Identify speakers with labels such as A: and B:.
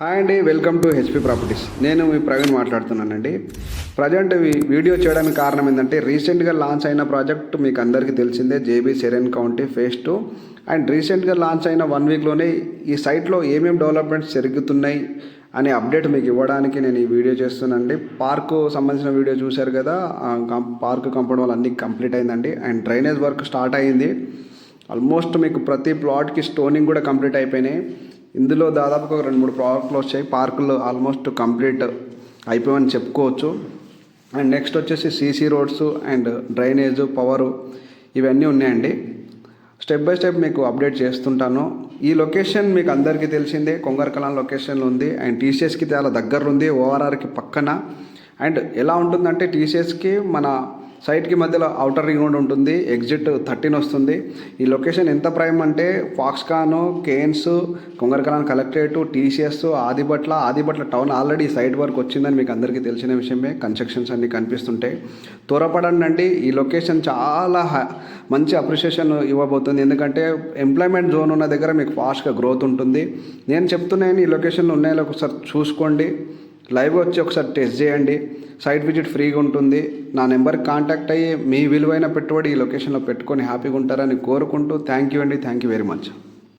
A: Hi అండి, welcome to HP properties. నేను మీ ప్రవీణ్ మాట్లాడుతున్నానండి. ప్రజెంట్ వీడియో చేయడానికి కారణం ఏంటంటే రీసెంట్గా లాంచ్ అయిన ప్రాజెక్ట్ మీకు అందరికీ తెలిసిందే, JB serene county phase 2. And రీసెంట్గా లాంచ్ అయిన 1 వీక్లోనే ఈ సైట్లో ఏమేమి డెవలప్మెంట్స్ జరుగుతున్నాయి అనే అప్డేట్ మీకు ఇవ్వడానికి నేను ఈ వీడియో చేస్తున్నానండి. పార్కు సంబంధించిన వీడియో చూశారు కదా, పార్క్ కాంపౌండ్ వాళ్ళు అన్నీ కంప్లీట్ అయిందండి. అండ్ డ్రైనేజ్ వర్క్ స్టార్ట్ అయింది. ఆల్మోస్ట్ మీకు ప్రతి ప్లాట్కి స్టోనింగ్ కూడా కంప్లీట్ అయిపోయినాయి. ఇందులో దాదాపుగా 2-3 ప్రాజెక్టులు వచ్చాయి. పార్కులు ఆల్మోస్ట్ కంప్లీట్ అయిపోయామని చెప్పుకోవచ్చు. అండ్ నెక్స్ట్ వచ్చేసి CC roads and drainage, power ఇవన్నీ ఉన్నాయండి. స్టెప్ బై స్టెప్ మీకు అప్డేట్ చేస్తుంటాను. ఈ లొకేషన్ మీకు అందరికీ తెలిసిందే, కొంగరకలాన్ లొకేషన్లో ఉంది. అండ్ టీసీఎస్కి చాలా దగ్గర ఉంది, ఓఆర్ఆర్కి పక్కన. అండ్ ఎలా ఉంటుందంటే టీసీఎస్కి మన సైట్కి మధ్యలో అవుటర్ రింగ్ రోడ్ ఉంటుంది, ఎగ్జిట్ 13 వస్తుంది. ఈ లొకేషన్ ఎంత ప్రైమ్ అంటే Foxconn, Kaynes, Kongara Kalan collectorate, TCS, Adibatla town already site వరకు వచ్చిందని మీకు అందరికీ తెలిసిన విషయమే. కన్స్ట్రక్షన్స్ అన్నీ కనిపిస్తుంటాయి. త్వరపడండి అండి, ఈ లొకేషన్ చాలా మంచి అప్రిషియేషన్ ఇవ్వబోతుంది. ఎందుకంటే ఎంప్లాయ్మెంట్ జోన్ ఉన్న దగ్గర మీకు ఫాస్ట్గా గ్రోత్ ఉంటుంది. నేను చెప్తున్నాను, ఈ లొకేషన్లో ఉన్నాయో ఒకసారి చూసుకోండి, లైవ్గా వచ్చి ఒకసారి టెస్ట్ చేయండి. సైట్ విజిట్ ఫ్రీగా ఉంటుంది. నా నెంబర్కి కాంటాక్ట్ అయ్యి మీ విలువైన పెట్టుబడి ఈ లొకేషన్లో పెట్టుకొని హ్యాపీగా ఉంటారని కోరుకుంటూ థ్యాంక్ యూ అండి. Thank you very much.